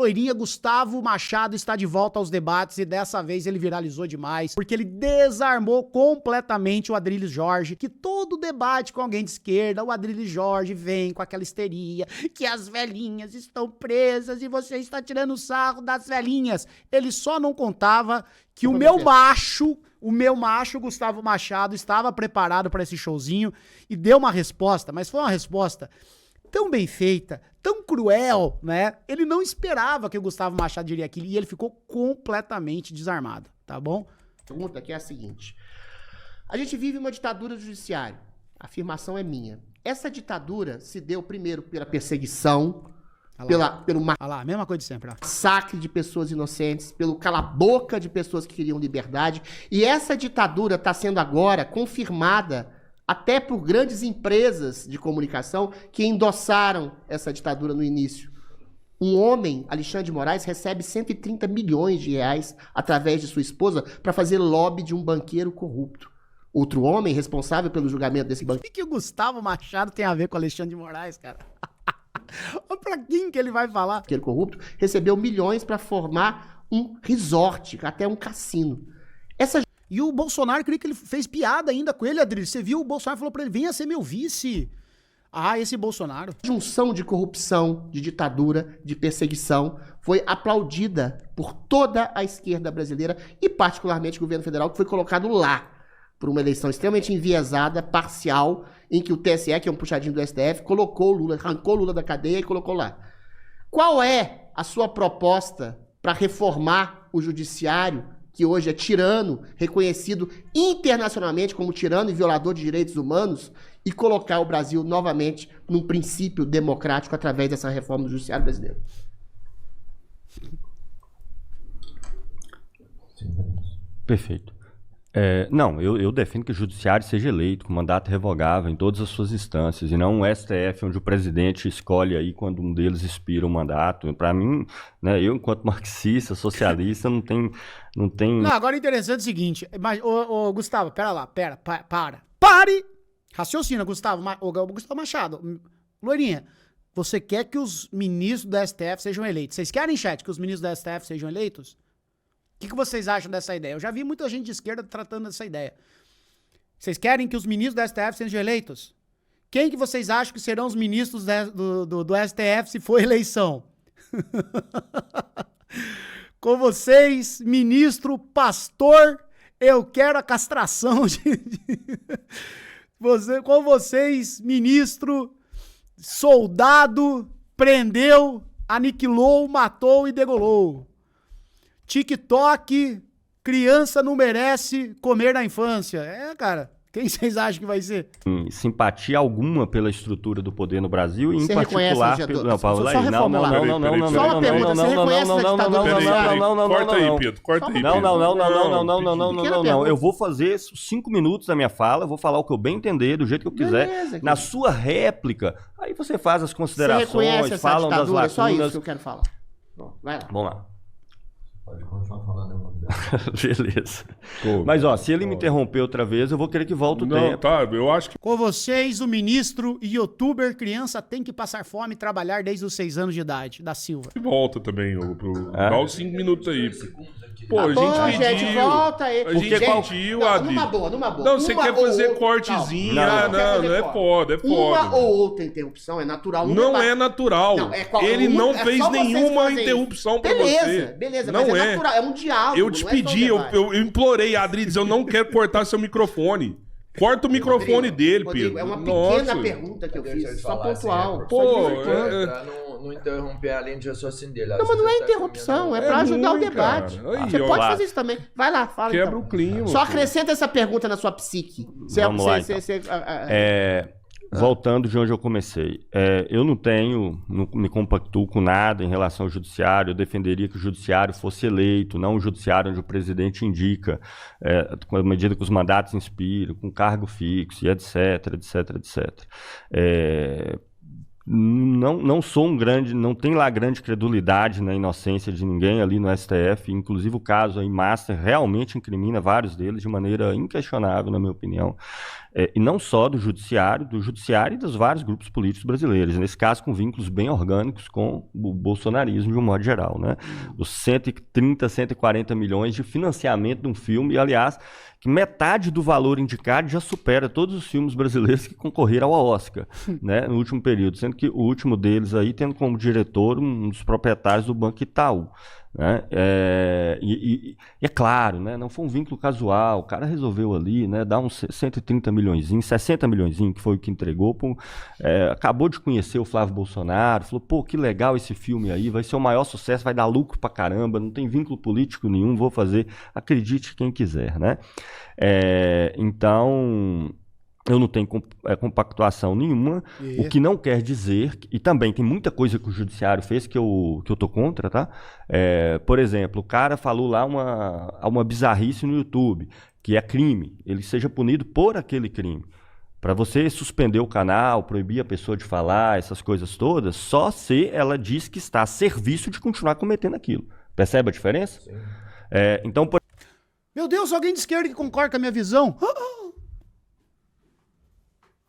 loirinha, Gustavo Machado está de volta aos debates e dessa vez ele viralizou demais, porque ele desarmou completamente o Adrilles Jorge, que todo debate com alguém de esquerda, o Adrilles Jorge vem com aquela histeria, que as velhinhas estão presas e você está tirando sarro das velhinhas. Ele só não contava que o meu macho, Gustavo Machado, estava preparado para esse showzinho e deu uma resposta, mas foi uma resposta tão bem feita, tão cruel, né? Ele não esperava que o Gustavo Machado diria aquilo e ele ficou completamente desarmado, tá bom? A pergunta aqui é a seguinte. A gente vive uma ditadura do judiciário. A afirmação é minha. Essa ditadura se deu primeiro pela perseguição, pelo a mesma coisa de sempre. massacre de pessoas inocentes, pelo cala-boca de pessoas que queriam liberdade. E essa ditadura está sendo agora confirmada até por grandes empresas de comunicação que endossaram essa ditadura no início. Um homem, Alexandre de Moraes, recebe 130 milhões de reais através de sua esposa para fazer lobby de um banqueiro corrupto. Outro homem responsável pelo julgamento desse banqueiro... O que o Gustavo Machado tem a ver com Alexandre de Moraes, cara? Pra quem que ele vai falar? Banqueiro corrupto recebeu milhões para formar um resort, até um cassino. E o Bolsonaro, creio que ele fez piada ainda com ele, Adrilles. Você viu? O Bolsonaro falou pra ele, venha ser meu vice. Ah, esse Bolsonaro. A junção de corrupção, de ditadura, de perseguição, foi aplaudida por toda a esquerda brasileira e particularmente o governo federal, que foi colocado lá por uma eleição extremamente enviesada, parcial, em que o TSE, que é um puxadinho do STF, colocou o Lula, arrancou o Lula da cadeia e colocou lá. Qual é a sua proposta para reformar o judiciário, que hoje é tirano, reconhecido internacionalmente como tirano e violador de direitos humanos, e colocar o Brasil novamente num princípio democrático através dessa reforma do judiciário brasileiro? Perfeito. Não, eu defendo que o judiciário seja eleito com mandato revogável em todas as suas instâncias, e não um STF onde o presidente escolhe aí quando um deles expira o mandato. Para mim, né, eu enquanto marxista, socialista, não tem... Não, agora é interessante o seguinte, mas, Gustavo, pare! Raciocina, Gustavo Machado. Loirinha, você quer que os ministros do STF sejam eleitos? Vocês querem, chat, que os ministros do STF sejam eleitos? O que vocês acham dessa ideia? Eu já vi muita gente de esquerda tratando dessa ideia. Vocês querem que os ministros do STF sejam eleitos? Quem que vocês acham que serão os ministros do STF se for eleição? Com vocês, ministro, pastor, eu quero a castração com vocês, ministro, soldado, prendeu, aniquilou, matou e degolou. TikTok, criança não merece comer na infância. Cara, quem vocês acham que vai ser? Simpatia alguma pela estrutura do poder no Brasil e em Você particular pelo... Não, Paulo, só reformular. Só uma pergunta, você reconhece essa ditadura? Corta aí, Pedro, corta aí. Não. Eu vou fazer 5 minutos da minha fala, eu vou falar o que eu bem entender, do jeito que eu quiser. Beleza, na sua réplica, aí você faz as considerações, você reconhece essa falam das ditadura? lacunas. É só isso que eu quero falar. Bom, vai lá. Vamos lá. Pode continuar falando. Beleza. Pô, mas, se ele me interromper outra vez, eu vou querer que volte o tempo. Tá, eu acho que... Com vocês, o ministro e youtuber criança tem que passar fome e trabalhar desde os 6 anos de idade, da Silva. Volta também, dá os 5 minutos aí. Pô, a gente gente, pediu. volta aí. A gente pediu, Adi. Numa boa. Não, você quer fazer cortezinho. Não é foda, Uma ou outra interrupção é natural. Não é natural. Ele não fez nenhuma interrupção pra você. Beleza, não mas é natural, é um diálogo. Eu te pedi, eu implorei, Adriles, eu não quero cortar seu microfone. Corta o microfone dele, Pedro. É uma pequena pergunta que eu fiz, só pontual. Pô, pra não interromper a linha de raciocínio dele. Não, mas não é interrupção, é pra ajudar o debate. Você pode fazer isso também. Vai lá, fala. Quebra o clima. Só acrescenta essa pergunta na sua psique. Vamos lá, então. Voltando de onde eu comecei, eu não me compactuo com nada em relação ao judiciário. Eu defenderia que o judiciário fosse eleito, não o judiciário onde o presidente indica, com a medida que os mandatos inspiram, com cargo fixo, e etc. Não sou um grande, não tem lá grande credulidade na inocência de ninguém ali no STF, inclusive o caso aí Master realmente incrimina vários deles de maneira inquestionável, na minha opinião, e não só do judiciário e dos vários grupos políticos brasileiros, nesse caso com vínculos bem orgânicos com o bolsonarismo de um modo geral, né? Os 130, 140 milhões de financiamento de um filme, e aliás, que metade do valor indicado já supera todos os filmes brasileiros que concorreram ao Oscar, né, no último período, sendo que o último deles aí tendo como diretor um dos proprietários do Banco Itaú. Né? E é claro, né, não foi um vínculo casual, o cara resolveu ali, né, dar uns 130 milhões, 60 milhões, que foi o que entregou, acabou de conhecer o Flávio Bolsonaro, falou, pô, que legal esse filme aí, vai ser o maior sucesso, vai dar lucro pra caramba, não tem vínculo político nenhum, vou fazer, acredite quem quiser, né? Então... eu não tenho compactuação nenhuma, o que não quer dizer, e também tem muita coisa que o judiciário fez que eu tô contra, tá? Por exemplo, o cara falou lá uma bizarrice no YouTube, que é crime, ele seja punido por aquele crime. Para você suspender o canal, proibir a pessoa de falar, essas coisas todas, só se ela diz que está a serviço de continuar cometendo aquilo. Percebe a diferença? Sim. Então, Meu Deus, alguém de esquerda que concorda com a minha visão?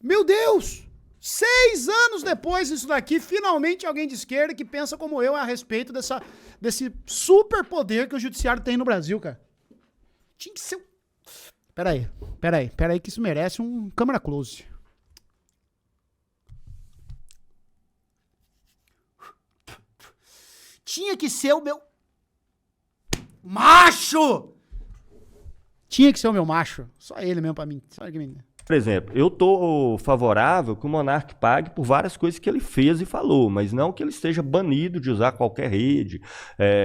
Meu Deus! 6 anos depois disso daqui, finalmente alguém de esquerda que pensa como eu a respeito desse superpoder que o judiciário tem no Brasil, cara. Tinha que ser... Peraí, que isso merece um câmera close. Tinha que ser o meu... macho! Tinha que ser o meu macho. Só ele mesmo pra mim. Só ele me... Por exemplo, eu estou favorável que o Monark pague por várias coisas que ele fez e falou, mas não que ele esteja banido de usar qualquer rede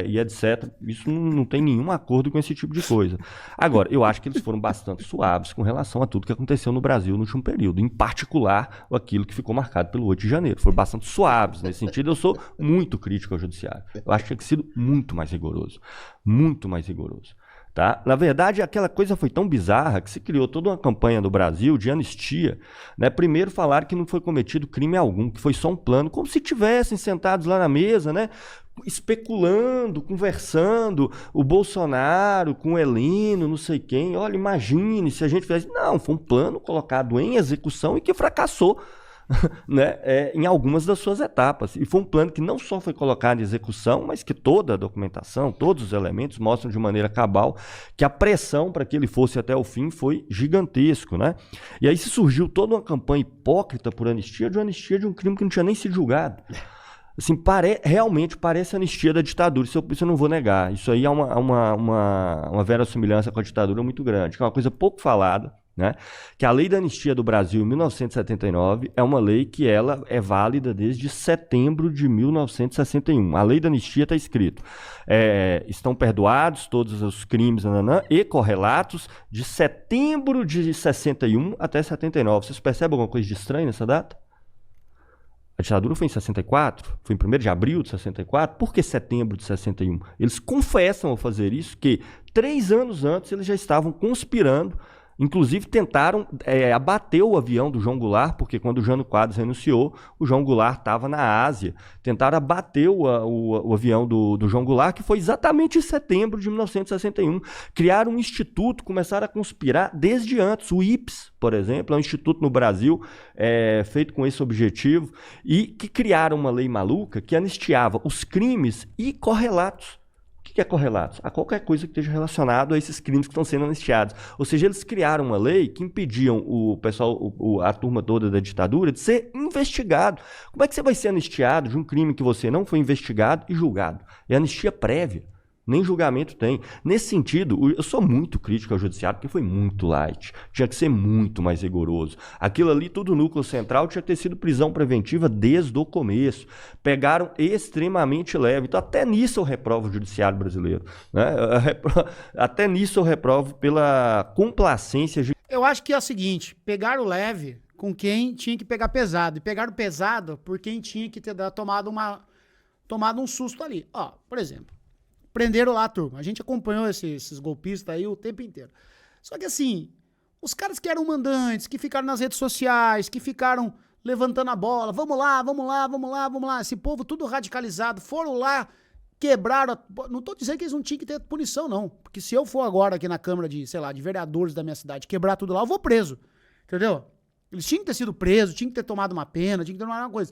e etc. Isso não tem nenhum acordo com esse tipo de coisa. Agora, eu acho que eles foram bastante suaves com relação a tudo que aconteceu no Brasil no último período, em particular aquilo que ficou marcado pelo 8 de janeiro. Foram bastante suaves. Nesse sentido, eu sou muito crítico ao judiciário. Eu acho que tinha que sido muito mais rigoroso. Muito mais rigoroso. Tá? Na verdade, aquela coisa foi tão bizarra que se criou toda uma campanha no Brasil de anistia. Né? Primeiro falaram que não foi cometido crime algum, que foi só um plano, como se tivessem sentados lá na mesa, né? Especulando, conversando, o Bolsonaro com o Heleno, não sei quem. Olha, imagine se a gente fizesse... Não, foi um plano colocado em execução e que fracassou. Né, em algumas das suas etapas. E foi um plano que não só foi colocado em execução, mas que toda a documentação, todos os elementos mostram de maneira cabal que a pressão para que ele fosse até o fim foi gigantesco. Né? E aí se surgiu toda uma campanha hipócrita por anistia de um crime que não tinha nem sido julgado. Assim, realmente parece a anistia da ditadura, isso eu não vou negar. Isso aí é uma verossimilhança com a ditadura muito grande, que é uma coisa pouco falada. Né? Que a lei da anistia do Brasil, em 1979, é uma lei que ela é válida desde setembro de 1961. A lei da anistia está escrito, estão perdoados todos os crimes e correlatos de setembro de 61 até 79. Vocês percebem alguma coisa de estranho nessa data? A ditadura foi em 64, foi em 1º de abril de 64. Por que setembro de 61? Eles confessam ao fazer isso que 3 anos antes eles já estavam conspirando. Inclusive tentaram abater o avião do João Goulart, porque quando o Jânio Quadros renunciou, o João Goulart estava na Ásia. Tentaram abater o avião do João Goulart, que foi exatamente em setembro de 1961. Criaram um instituto, começaram a conspirar desde antes. O IPES, por exemplo, é um instituto no Brasil feito com esse objetivo, e que criaram uma lei maluca que anistiava os crimes e correlatos. O que é correlatos? A qualquer coisa que esteja relacionado a esses crimes que estão sendo anistiados. Ou seja, eles criaram uma lei que impediam o pessoal, a turma toda da ditadura, de ser investigado. Como é que você vai ser anistiado de um crime que você não foi investigado e julgado? É anistia prévia. Nem julgamento tem. Nesse sentido, eu sou muito crítico ao judiciário, porque foi muito light. Tinha que ser muito mais rigoroso. Aquilo ali, tudo núcleo central, tinha que ter sido prisão preventiva desde o começo. Pegaram extremamente leve. Então, até nisso eu reprovo o judiciário brasileiro. Né? Até nisso eu reprovo pela complacência. Eu acho que é o seguinte, pegaram leve com quem tinha que pegar pesado. E pegaram pesado por quem tinha que ter tomado um susto ali. Ó, por exemplo, prenderam lá a turma. A gente acompanhou esses golpistas aí o tempo inteiro. Só que assim, os caras que eram mandantes, que ficaram nas redes sociais, que ficaram levantando a bola, vamos lá, vamos lá, vamos lá, vamos lá. Esse povo tudo radicalizado, foram lá, quebraram. Não tô dizendo que eles não tinham que ter punição, não. Porque se eu for agora aqui na Câmara de, sei lá, de vereadores da minha cidade, quebrar tudo lá, eu vou preso. Entendeu? Eles tinham que ter sido presos, tinham que ter tomado uma pena, tinham que ter tomado uma coisa.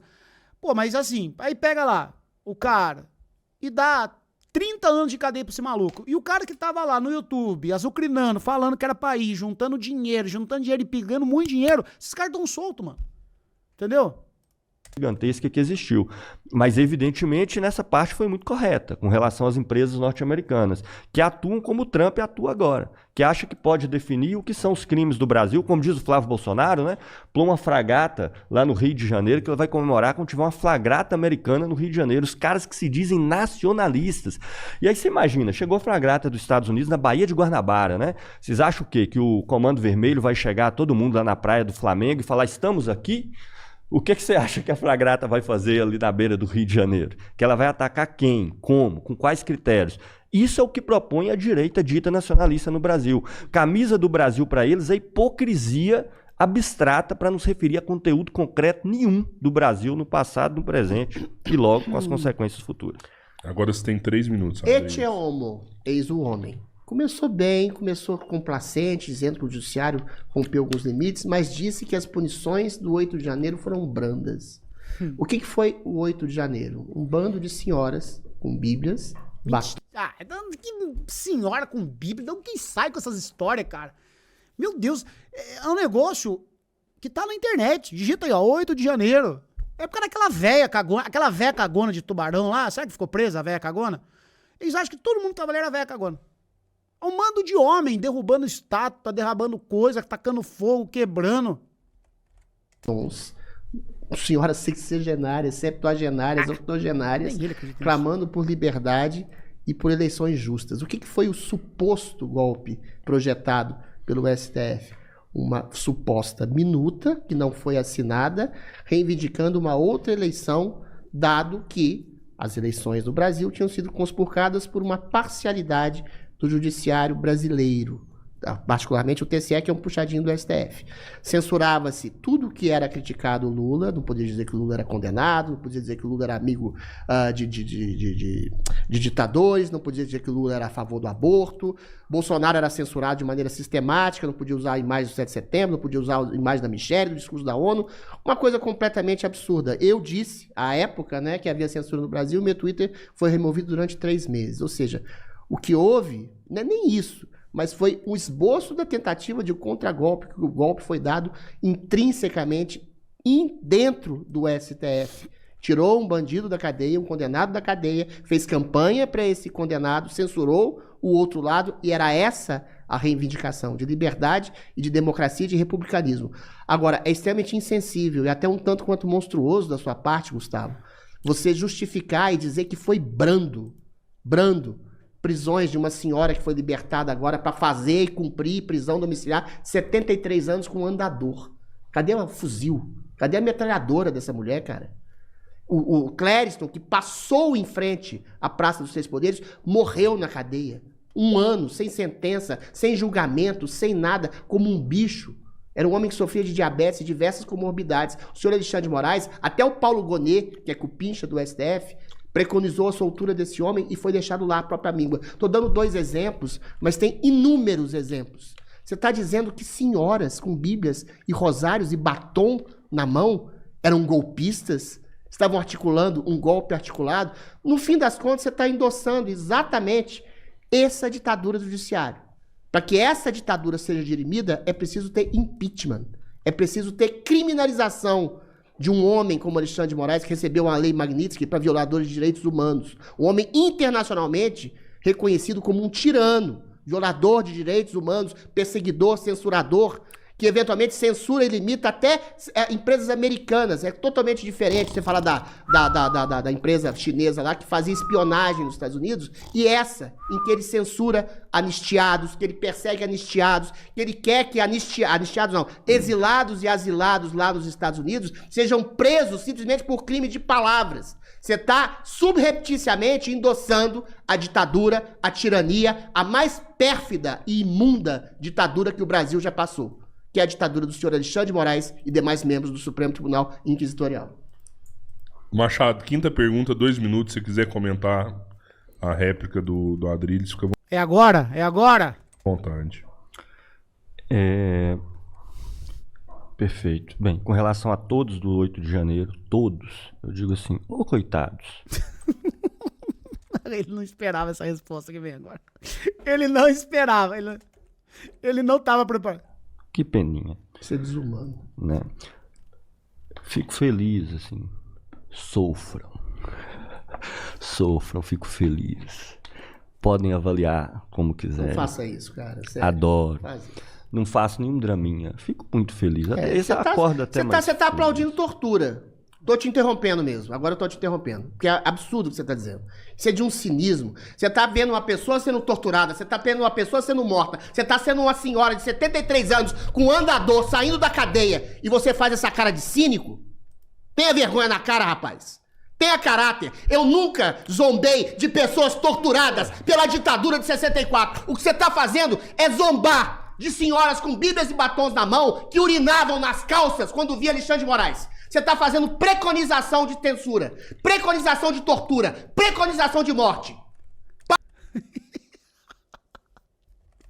Pô, mas assim, aí pega lá o cara e dá 30 anos de cadeia pra esse maluco. E o cara que tava lá no YouTube, azucrinando, falando que era pra ir, juntando dinheiro e pegando muito dinheiro, esses caras tão soltos, mano. Entendeu? Gigantesca que existiu. Mas, evidentemente, nessa parte foi muito correta, com relação às empresas norte-americanas, que atuam como o Trump atua agora, que acha que pode definir o que são os crimes do Brasil, como diz o Flávio Bolsonaro, né? Pôr uma fragata lá no Rio de Janeiro, que ele vai comemorar quando tiver uma flagrata americana no Rio de Janeiro, os caras que se dizem nacionalistas. E aí você imagina, chegou a flagrata dos Estados Unidos na Baía de Guanabara, né? Vocês acham o quê? Que o Comando Vermelho vai chegar todo mundo lá na praia do Flamengo e falar, estamos aqui? O que você acha que a flagrata vai fazer ali na beira do Rio de Janeiro? Que ela vai atacar quem? Como? Com quais critérios? Isso é o que propõe a direita dita nacionalista no Brasil. Camisa do Brasil para eles é hipocrisia abstrata para não se referir a conteúdo concreto nenhum do Brasil no passado, no presente e logo com as consequências futuras. Agora você tem 3 minutos. Et é homo, eis o homem. Começou bem, começou complacente, dizendo que o judiciário rompeu alguns limites, mas disse que as punições do 8 de janeiro foram brandas. O que foi o 8 de janeiro? Um bando de senhoras com bíblias. Que senhora com bíblia, não quem sai com essas histórias, cara. Meu Deus, é um negócio que tá na internet. Digita aí, ó, 8 de janeiro. É por causa daquela véia cagona, aquela véia cagona de Tubarão lá, será que ficou presa a véia cagona? Eles acham que todo mundo que tava ali era véia cagona. É um mando de homem derrubando estátua, derrubando coisa, tacando fogo, quebrando. Senhoras sexagenárias, septuagenárias, octogenárias, clamando por liberdade e por eleições justas. O que foi o suposto golpe projetado pelo STF? Uma suposta minuta que não foi assinada, reivindicando uma outra eleição, dado que as eleições no Brasil tinham sido conspurcadas por uma parcialidade do judiciário brasileiro, particularmente o TSE, que é um puxadinho do STF. Censurava-se tudo que era criticado o Lula, não podia dizer que o Lula era condenado, não podia dizer que o Lula era amigo de ditadores, não podia dizer que o Lula era a favor do aborto, Bolsonaro era censurado de maneira sistemática, não podia usar a imagem do 7 de setembro, não podia usar a imagem da Michelle, do discurso da ONU, uma coisa completamente absurda. Eu disse, à época, né, que havia censura no Brasil, meu Twitter foi removido durante 3 meses, ou seja, o que houve, não é nem isso, mas foi um esboço da tentativa de contragolpe, que o golpe foi dado intrinsecamente dentro do STF. Tirou um bandido da cadeia, um condenado da cadeia, fez campanha para esse condenado, censurou o outro lado, e era essa a reivindicação de liberdade e de democracia e de republicanismo. Agora, é extremamente insensível e até um tanto quanto monstruoso da sua parte, Gustavo, você justificar e dizer que foi brando, prisões de uma senhora que foi libertada agora para fazer e cumprir prisão domiciliar, 73 anos com um andador. Cadê o fuzil? Cadê a metralhadora dessa mulher, cara? O Clériston, que passou em frente à Praça dos 6 Poderes, morreu na cadeia. 1 ano, sem sentença, sem julgamento, sem nada, como um bicho. Era um homem que sofria de diabetes e diversas comorbidades. O senhor Alexandre de Moraes, até o Paulo Gonet, que é cupincha do STF, preconizou a soltura desse homem e foi deixado lá a própria míngua. Estou dando 2 exemplos, mas tem inúmeros exemplos. Você está dizendo que senhoras com bíblias e rosários e batom na mão eram golpistas? Estavam articulando um golpe articulado? No fim das contas, você está endossando exatamente essa ditadura do judiciário. Para que essa ditadura seja dirimida, é preciso ter impeachment. É preciso ter criminalização de um homem como Alexandre de Moraes, que recebeu uma lei Magnitsky para violadores de direitos humanos. Um homem internacionalmente reconhecido como um tirano, violador de direitos humanos, perseguidor, censurador, que eventualmente censura e limita até empresas americanas. É totalmente diferente você falar da empresa chinesa lá que fazia espionagem nos Estados Unidos, e essa, em que ele censura anistiados, que ele persegue anistiados, que ele quer que exilados e asilados lá nos Estados Unidos sejam presos simplesmente por crime de palavras. Você está subrepticiamente endossando a ditadura, a tirania, a mais pérfida e imunda ditadura que o Brasil já passou, que é a ditadura do senhor Alexandre de Moraes e demais membros do Supremo Tribunal Inquisitorial. Machado, quinta pergunta, 2 minutos. Se você quiser comentar a réplica do Adrilles, fica à É agora? É agora? vontade. Perfeito. Bem, com relação a todos do 8 de janeiro, todos, eu digo assim, ô coitados. Ele não esperava essa resposta que vem agora. Ele não esperava. Ele não estava preparado. Que peninha, Isso é desumano. né? Fico feliz, assim. Sofram. Sofram, fico feliz. Podem avaliar como Não quiserem. faça isso, cara. Sério. Adoro. Faz isso. Não faço nenhum draminha. Fico muito feliz. Esse acorda até mais. Você tá aplaudindo tortura. Tô te interrompendo mesmo. Agora eu tô te interrompendo. Porque é absurdo o que você tá dizendo. Isso é de um cinismo. Você tá vendo uma pessoa sendo torturada, você tá vendo uma pessoa sendo morta, você tá sendo uma senhora de 73 anos com um andador saindo da cadeia e você faz essa cara de cínico? Tenha vergonha na cara, rapaz. Tenha caráter. Eu nunca zombei de pessoas torturadas pela ditadura de 64. O que você tá fazendo é zombar de senhoras com bíblias e batons na mão que urinavam nas calças quando via Alexandre de Moraes. Você tá fazendo preconização de censura, preconização de tortura, preconização de morte.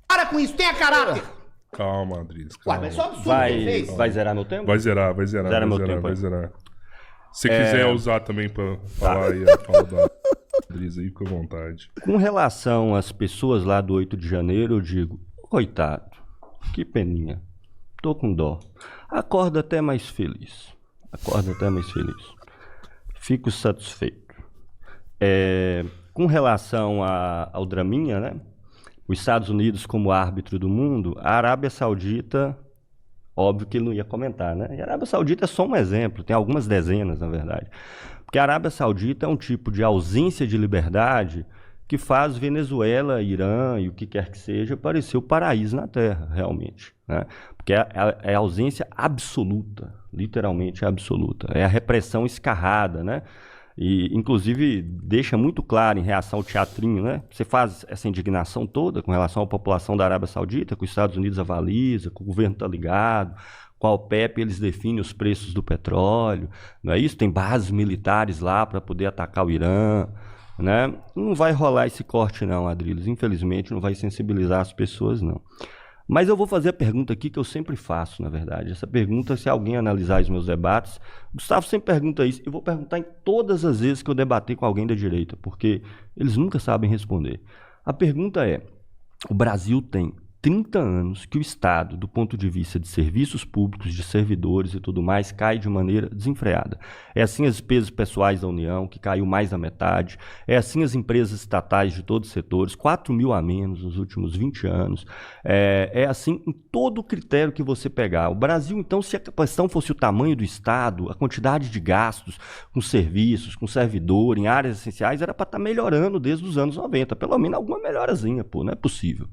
Para com isso, tenha caráter. Calma, Adrilles. Ué, Calma. mas isso é um absurdo que ele fez. Vai zerar meu tempo? Vai zerar. Zera meu tempo Vai aí. zerar. Se quiser usar também pra falar aí a fala da Adrilles aí, fica à vontade. Com relação às pessoas lá do 8 de janeiro, eu digo, coitado, que peninha. Tô com dó. Acorda até mais feliz. Acorda até mais feliz. Fico satisfeito. Com relação ao draminha, né? Os Estados Unidos como árbitro do mundo, a Arábia Saudita, óbvio que ele não ia comentar, né? E a Arábia Saudita é só um exemplo, tem algumas dezenas, na verdade. Porque a Arábia Saudita é um tipo de ausência de liberdade que faz Venezuela, Irã e o que quer que seja parecer o paraíso na Terra, realmente, né? Porque é a ausência absoluta, literalmente absoluta. É a repressão escarrada, né? E, inclusive, deixa muito claro em reação ao teatrinho, né? Você faz essa indignação toda com relação à população da Arábia Saudita, que os Estados Unidos avaliza, que o governo está ligado, com a OPEP eles definem os preços do petróleo, não é isso? Tem bases militares lá para poder atacar o Irã, né? Não vai rolar esse corte não, Adrilles. Infelizmente, não vai sensibilizar as pessoas, não. Mas eu vou fazer a pergunta aqui que eu sempre faço, na verdade. Essa pergunta, se alguém analisar os meus debates, Gustavo sempre pergunta isso. Eu vou perguntar em todas as vezes que eu debater com alguém da direita, porque eles nunca sabem responder. A pergunta é, o Brasil tem 30 anos que o Estado, do ponto de vista de serviços públicos, de servidores e tudo mais, cai de maneira desenfreada. É assim as despesas pessoais da União, que caiu mais da metade. É assim as empresas estatais de todos os setores, 4 mil a menos nos últimos 20 anos. É assim em todo o critério que você pegar. O Brasil, então, se a questão fosse o tamanho do Estado, a quantidade de gastos com serviços, com servidor, em áreas essenciais, era para estar melhorando desde os anos 90. Pelo menos alguma melhorazinha, pô, não é possível.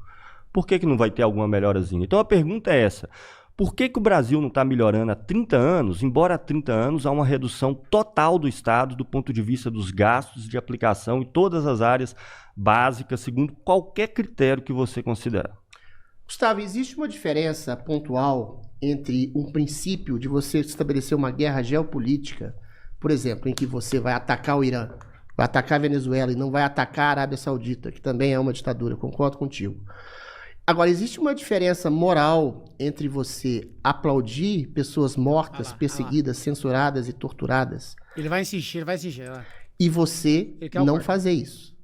Por que não vai ter alguma melhorazinha? Então a pergunta é essa. Por que o Brasil não está melhorando há 30 anos, embora há 30 anos há uma redução total do Estado do ponto de vista dos gastos de aplicação em todas as áreas básicas, segundo qualquer critério que você considerar? Gustavo, existe uma diferença pontual entre um princípio de você estabelecer uma guerra geopolítica, por exemplo, em que você vai atacar o Irã, vai atacar a Venezuela e não vai atacar a Arábia Saudita, que também é uma ditadura, concordo contigo. Agora, existe uma diferença moral entre você aplaudir pessoas mortas, perseguidas, censuradas e torturadas Ele vai insistir, Vai. e você Ele quer o não corte. fazer isso.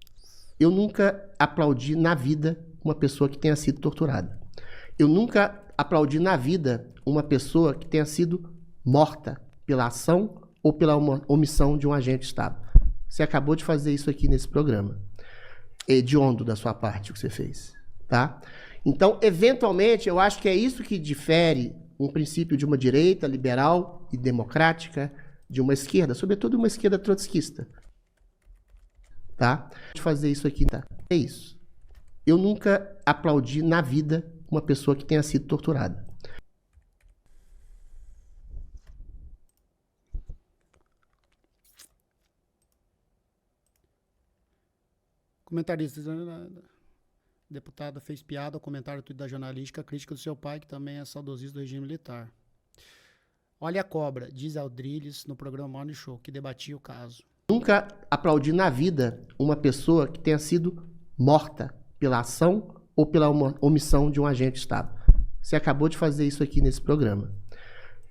Eu nunca aplaudi na vida uma pessoa que tenha sido torturada. Eu nunca aplaudi na vida uma pessoa que tenha sido morta pela ação ou pela omissão de um agente de Estado. Você acabou de fazer isso aqui nesse programa. É hediondo da sua parte o que você fez, tá? Então, eventualmente, eu acho que é isso que difere um princípio de uma direita liberal e democrática de uma esquerda, sobretudo uma esquerda trotskista. Tá? De fazer isso aqui, tá? É isso. Eu nunca aplaudi na vida uma pessoa que tenha sido torturada. Comentaristas. Deputada fez piada ao comentário da jornalística crítica do seu pai, que também é saudosista do regime militar. Olha a cobra, diz Adrilles no programa Morning Show, que debatia o caso. Nunca aplaudi na vida uma pessoa que tenha sido morta pela ação ou pela omissão de um agente de Estado. Você acabou de fazer isso aqui nesse programa.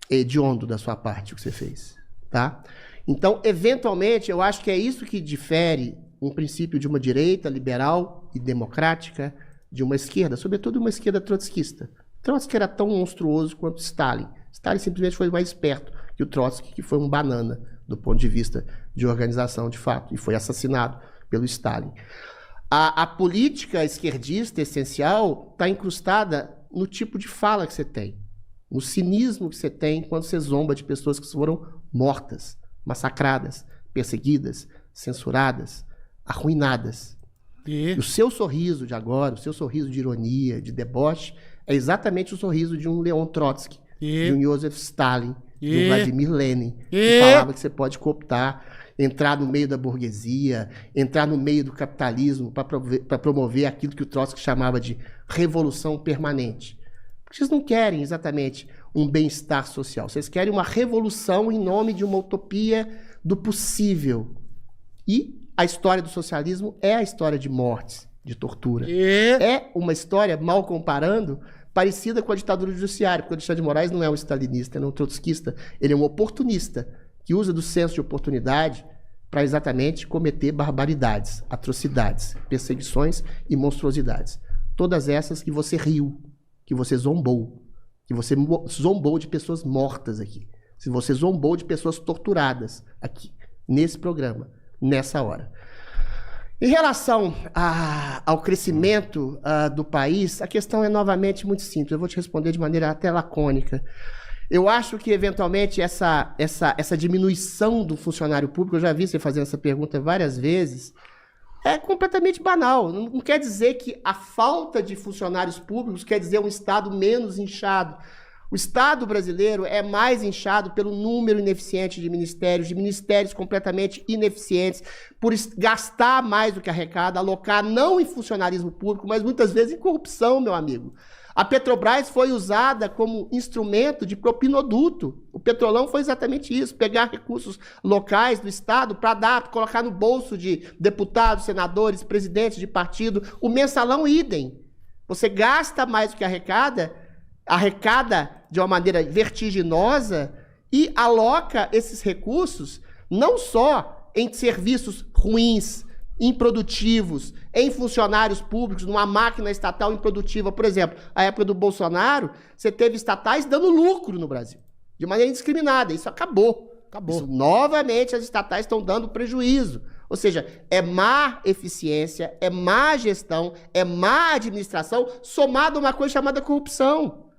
Hediondo da sua parte o que você fez, tá? Então, eventualmente, eu acho que é isso que difere um princípio de uma direita liberal e democrática de uma esquerda, sobretudo uma esquerda trotskista. Trotsky era tão monstruoso quanto Stalin. Stalin simplesmente foi mais esperto que o Trotsky, que foi um banana do ponto de vista de organização, de fato, e foi assassinado pelo Stalin. A política esquerdista essencial está incrustada no tipo de fala que você tem, no cinismo que você tem quando você zomba de pessoas que foram mortas, massacradas, perseguidas, censuradas, arruinadas. E o seu sorriso de agora, o seu sorriso de ironia, de deboche, é exatamente o sorriso de um Leon Trotsky, de um Joseph Stalin, de um Vladimir Lenin, que falava que você pode cooptar, entrar no meio da burguesia, entrar no meio do capitalismo para promover aquilo que o Trotsky chamava de revolução permanente. Porque vocês não querem exatamente um bem-estar social, vocês querem uma revolução em nome de uma utopia do possível. E a história do socialismo é a história de mortes, de tortura. É uma história, mal comparando, parecida com a ditadura judiciária, porque o Alexandre de Moraes não é um stalinista, não é um trotskista, ele é um oportunista, que usa do senso de oportunidade para exatamente cometer barbaridades, atrocidades, perseguições e monstruosidades. Todas essas que você riu, que você zombou de pessoas mortas aqui, se você zombou de pessoas torturadas aqui, nesse programa, nessa hora. Em relação ao crescimento do país, a questão é novamente muito simples, eu vou te responder de maneira até lacônica. Eu acho que, eventualmente, essa diminuição do funcionário público, eu já vi você fazendo essa pergunta várias vezes, é completamente banal. Não quer dizer que a falta de funcionários públicos quer dizer um Estado menos inchado. O Estado brasileiro é mais inchado pelo número ineficiente de ministérios completamente ineficientes, por gastar mais do que arrecada, alocar não em funcionarismo público, mas muitas vezes em corrupção, meu amigo. A Petrobras foi usada como instrumento de propinoduto. O Petrolão foi exatamente isso, pegar recursos locais do Estado para colocar no bolso de deputados, senadores, presidentes de partido. O mensalão idem. Você gasta mais do que arrecada de uma maneira vertiginosa e aloca esses recursos não só em serviços ruins, improdutivos, em funcionários públicos, numa máquina estatal improdutiva. Por exemplo, a época do Bolsonaro, você teve estatais dando lucro no Brasil, de maneira indiscriminada. Isso acabou. Isso, novamente, as estatais estão dando prejuízo. Ou seja, é má eficiência, é má gestão, é má administração, somado a uma coisa chamada corrupção.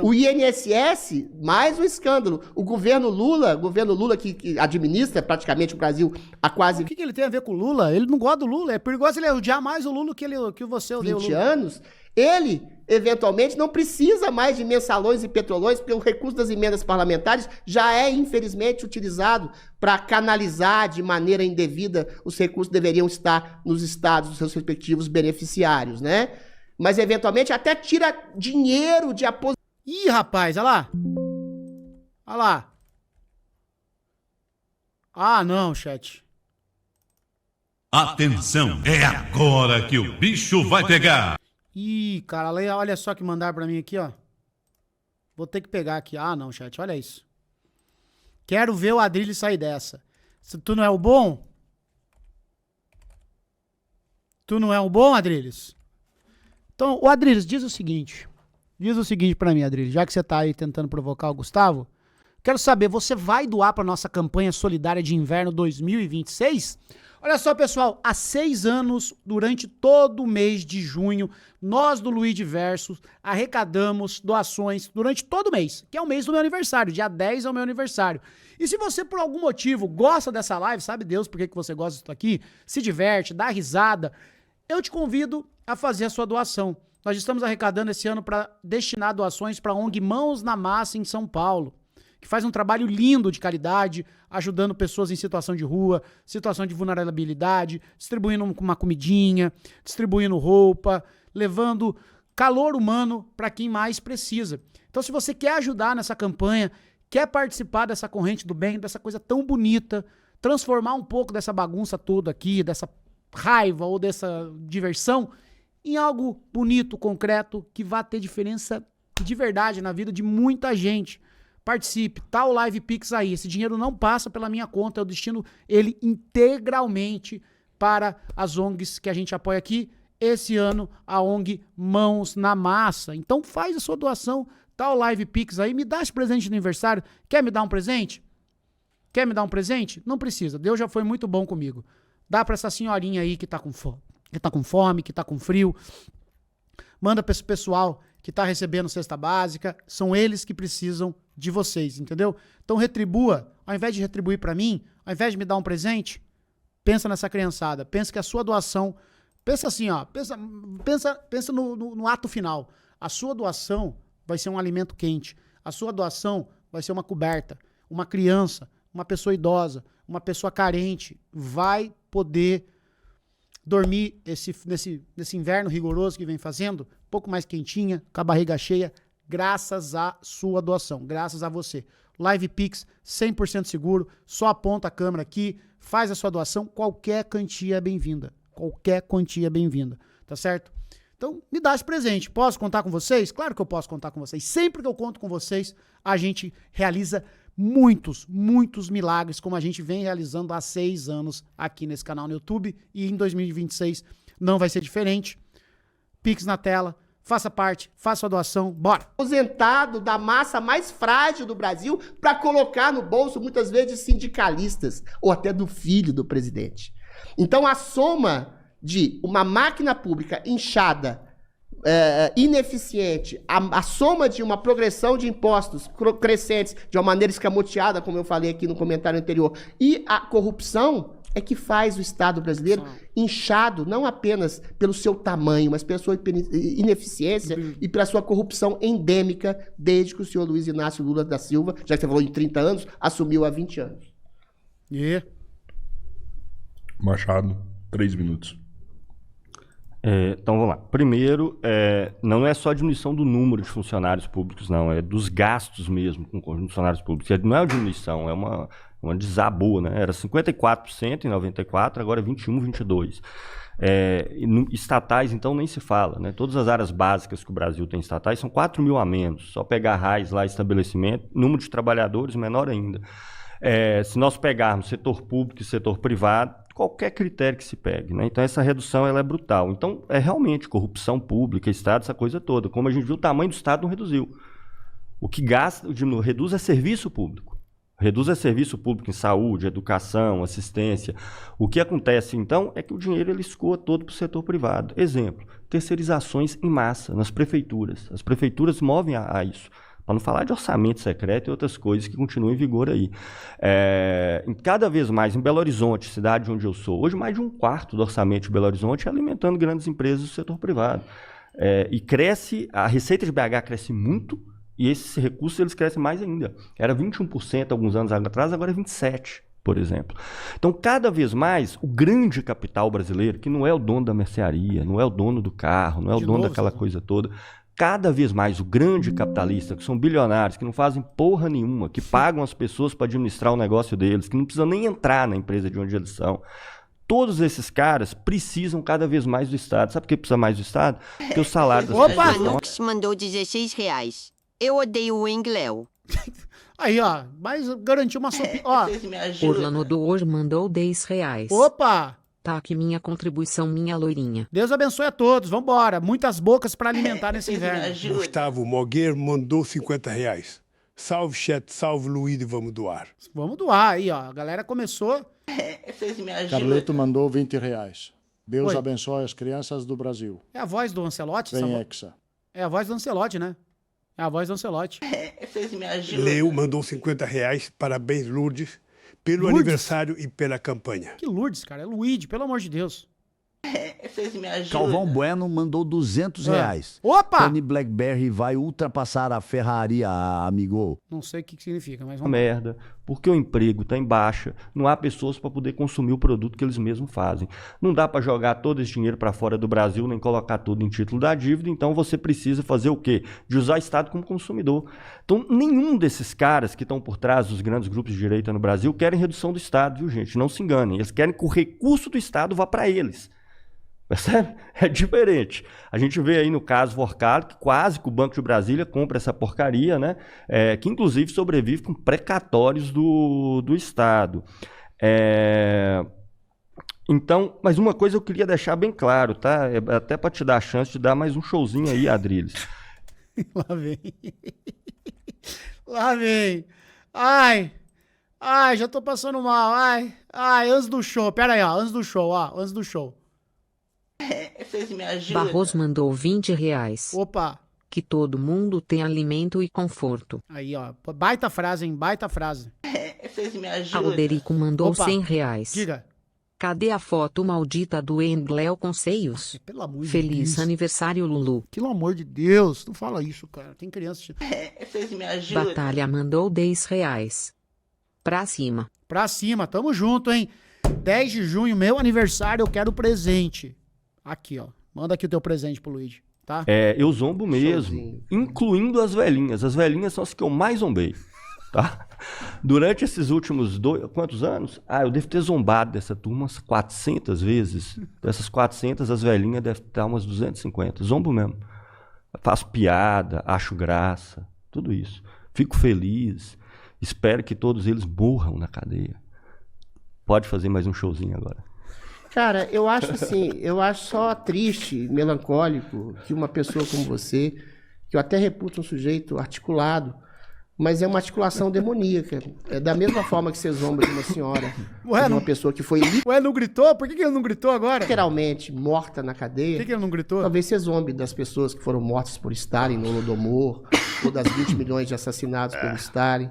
O INSS, mais um escândalo. O governo Lula que administra praticamente o Brasil há quase... O que ele tem a ver com o Lula? Ele não gosta do Lula. É perigoso ele odiar mais o Lula que você odeia o Lula. 20 anos. Ele, eventualmente, não precisa mais de mensalões e petrolões, porque o recurso das emendas parlamentares já é, infelizmente, utilizado para canalizar de maneira indevida os recursos que deveriam estar nos estados, dos seus respectivos beneficiários, né? Mas, eventualmente, até tira dinheiro de aposentadoria. Ih, rapaz, olha lá. Olha lá. Ah, não, chat. Atenção, é agora que o bicho vai pegar. Ih, cara, olha só que mandaram pra mim aqui, ó. Vou ter que pegar aqui. Ah, não, chat, olha isso. Quero ver o Adrilles sair dessa. Se tu não é o bom? Tu não é o bom, Adrilles? Então, o Adrilles diz o seguinte pra mim, Adrilles, já que você tá aí tentando provocar o Gustavo, quero saber, você vai doar pra nossa campanha solidária de inverno 2026? Olha só, pessoal, há 6 anos, durante todo o mês de junho, nós do Luiz Diversos arrecadamos doações durante todo o mês, que é o mês do meu aniversário, dia 10 é o meu aniversário. E se você, por algum motivo, gosta dessa live, sabe Deus por que você gosta disso aqui, se diverte, dá risada, eu te convido a fazer a sua doação. Nós estamos arrecadando esse ano para destinar doações para a ONG Mãos na Massa em São Paulo, que faz um trabalho lindo de caridade, ajudando pessoas em situação de rua, situação de vulnerabilidade, distribuindo uma comidinha, distribuindo roupa, levando calor humano para quem mais precisa. Então, se você quer ajudar nessa campanha, quer participar dessa corrente do bem, dessa coisa tão bonita, transformar um pouco dessa bagunça toda aqui, dessa raiva ou dessa diversão, em algo bonito, concreto, que vai ter diferença de verdade na vida de muita gente. Participe, tá o Live Pix aí. Esse dinheiro não passa pela minha conta, eu destino ele integralmente para as ONGs que a gente apoia aqui. Esse ano, a ONG Mãos na Massa. Então faz a sua doação, tá o Live Pix aí, me dá esse presente de aniversário. Quer me dar um presente? Quer me dar um presente? Não precisa, Deus já foi muito bom comigo. Dá pra essa senhorinha aí que tá com fome, que tá com frio. Manda pra esse pessoal que tá recebendo cesta básica. São eles que precisam de vocês, entendeu? Então retribua, ao invés de retribuir pra mim, ao invés de me dar um presente, pensa nessa criançada, pensa que a sua doação, pensa assim, ó, pensa no ato final. A sua doação vai ser um alimento quente, a sua doação vai ser uma coberta, uma criança, uma pessoa idosa, uma pessoa carente, vai poder dormir nesse inverno rigoroso que vem fazendo, um pouco mais quentinha, com a barriga cheia, graças à sua doação, graças a você. Live Pix, 100% seguro, só aponta a câmera aqui, faz a sua doação, qualquer quantia é bem-vinda. Qualquer quantia é bem-vinda, tá certo? Então, me dá esse presente. Posso contar com vocês? Claro que eu posso contar com vocês. Sempre que eu conto com vocês, a gente realiza muitos milagres, como a gente vem realizando há 6 anos aqui nesse canal no YouTube, e em 2026 não vai ser diferente. Pix na tela, faça parte, faça a doação, bora! Aposentado da massa mais frágil do Brasil para colocar no bolso, muitas vezes, sindicalistas, ou até do filho do presidente. Então, a soma de uma máquina pública inchada, ineficiente, a soma de uma progressão de impostos crescentes de uma maneira escamoteada, como eu falei aqui no comentário anterior, e a corrupção é que faz o Estado brasileiro inchado, não apenas pelo seu tamanho, mas pela sua ineficiência e pela sua corrupção endêmica, desde que o senhor Luiz Inácio Lula da Silva, já que você falou em 30 anos, assumiu há 20 anos. Machado, 3 minutos. Então vamos lá. Primeiro, não é só a diminuição do número de funcionários públicos, não. É dos gastos mesmo com funcionários públicos. Não é uma diminuição, é uma desabou, né? Era 54% em 94, agora é 21, 22. Estatais, então, nem se fala, né? Todas as áreas básicas que o Brasil tem estatais são 4 mil a menos. Só pegar RAIS lá, estabelecimento, número de trabalhadores menor ainda. Se nós pegarmos setor público e setor privado, qualquer critério que se pegue, né? Então essa redução ela é brutal. Então é realmente corrupção pública, Estado, essa coisa toda. Como a gente viu, o tamanho do Estado não reduziu. O que gasta, reduz é serviço público. Reduz é serviço público em saúde, educação, assistência. O que acontece, então, é que o dinheiro ele escoa todo para o setor privado. Exemplo, terceirizações em massa nas prefeituras. As prefeituras movem a isso. Para não falar de orçamento secreto e outras coisas que continuam em vigor aí. Cada vez mais, em Belo Horizonte, cidade onde eu sou, hoje mais de 1/4 do orçamento de Belo Horizonte é alimentando grandes empresas do setor privado. E cresce, a receita de BH cresce muito, e esses recursos eles crescem mais ainda. Era 21% alguns anos atrás, agora é 27%. Por exemplo. Então, cada vez mais, o grande capital brasileiro, que não é o dono da mercearia, não é o dono do carro, não é o dono daquela coisa toda, cada vez mais o grande capitalista, que são bilionários, que não fazem porra nenhuma, que pagam as pessoas para administrar o negócio deles, que não precisam nem entrar na empresa de onde eles são. Todos esses caras precisam cada vez mais do Estado. Sabe por que precisa mais do Estado? Porque o salário das pessoas... Manux mandou R$16. Eu odeio o Engléo. Aí, ó, mas garantiu uma sopinha. Ó. Orlando Door mandou R$10. Opa! Tá aqui minha contribuição, minha loirinha. Deus abençoe a todos. Vambora. Muitas bocas para alimentar nesse inverno. Gustavo Moguer mandou R$50. Salve, chat. Salve, Luiz. Vamos doar. Vamos doar aí, ó. A galera começou. Carleto mandou R$20. Deus abençoe as crianças do Brasil. É a voz do Ancelotti? Vem, Hexa. É a voz do Ancelotti, né? É a voz do Ancelotti. Vocês me ajudam. Leo mandou R$50. Parabéns, Lourdes, pelo aniversário e pela campanha. Que Lourdes, cara? É Luigi, pelo amor de Deus. Vocês me ajudam. Calvão Bueno mandou 200 reais. Opa! Tony Blackberry vai ultrapassar a Ferrari, amigo. Não sei o que significa, mas Uma merda, porque o emprego está em baixa, não há pessoas para poder consumir o produto que eles mesmos fazem. Não dá para jogar todo esse dinheiro para fora do Brasil, nem colocar tudo em título da dívida, então você precisa fazer o quê? De usar o Estado como consumidor. Então, nenhum desses caras que estão por trás dos grandes grupos de direita no Brasil querem redução do Estado, viu, gente? Não se enganem. Eles querem que o recurso do Estado vá para eles. Percebe? É diferente. A gente vê aí no caso Vorcado, que quase que o Banco de Brasília compra essa porcaria, né? Que inclusive sobrevive com precatórios do Estado. Então, mas uma coisa eu queria deixar bem claro, tá? Até para te dar a chance de dar mais um showzinho aí, Adriles. Lá vem. Lá vem. Ai, já tô passando mal. Ai, antes do show. Pera aí, ó. Antes do show, ó. Antes do show. Vocês me ajudam. Barros mandou 20 reais. Opa. Que todo mundo tem alimento e conforto. Aí, ó. Baita frase, hein? Baita frase. Vocês me ajudam. Alderico mandou Opa. 100 reais. Diga. Cadê a foto maldita do Engléo com seios? Pelo amor de Feliz Deus. aniversário, Lulu. Pelo amor de Deus. Não fala isso, cara. Tem criança. Vocês me ajudam. Batalha mandou 10 reais. Pra cima. Pra cima. Tamo junto, hein? 10 de junho, meu aniversário, eu quero presente. Aqui, ó. Manda aqui o teu presente pro Luigi, tá? Eu zombo mesmo, Showzinho. Incluindo incluindo as velhinhas. As velhinhas são as que eu mais zombei, tá? Durante esses últimos quantos anos? Eu devo ter zombado dessa turma umas 400 vezes. Dessas 400, as velhinhas devem estar umas 250. Zombo mesmo. Faço piada, acho graça, tudo isso. Fico feliz. Espero que todos eles morram na cadeia. Pode fazer mais um showzinho agora. Cara, eu acho assim, eu acho só triste, melancólico, que uma pessoa como você, que eu até reputo um sujeito articulado, mas é uma articulação demoníaca. É da mesma forma que você zomba de uma senhora, de uma pessoa que foi Ué, não gritou? Por que ele não gritou agora? literalmente morta na cadeia. Por que ele não gritou? Talvez você zombe das pessoas que foram mortas por Stalin no Holodomor, ou das 20 milhões de assassinados pelo Stalin.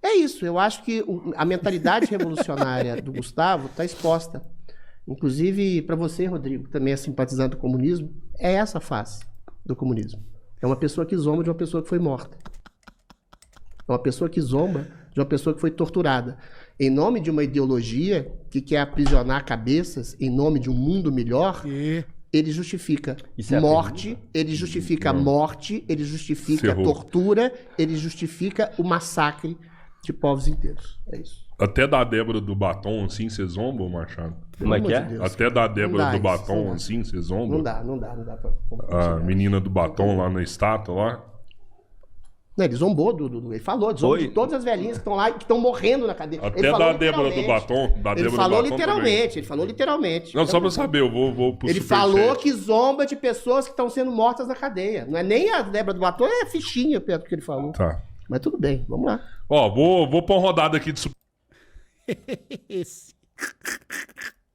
É isso, eu acho que a mentalidade revolucionária do Gustavo está exposta. Inclusive, para você, Rodrigo, que também é simpatizante do comunismo, é essa a face do comunismo. É uma pessoa que zomba de uma pessoa que foi morta. É uma pessoa que zomba de uma pessoa que foi torturada. Em nome de uma ideologia que quer aprisionar cabeças, em nome de um mundo melhor, ele justifica morte, ele justifica morte, ele justifica tortura, ele justifica o massacre de povos inteiros. É isso. Até da Débora do Batom, assim, você zomba, Machado? Como é que é? Deus, Até da Débora dá do isso, Batom, não dá. assim, você zomba? Não dá pra... A menina do batom lá na estátua, lá? Não, ele zombou, ele falou, zombou de todas as velhinhas que estão lá, que estão morrendo na cadeia. Até ele da Débora do Batom. Ele falou literalmente. Não, só pra saber, eu vou pro Ele superchat. falou que zomba de pessoas que estão sendo mortas na cadeia. Não é nem a Débora do Batom, é fichinha perto do que ele falou. Tá. Mas tudo bem, vamos lá. Ó, vou pôr uma rodada aqui de super... Esse.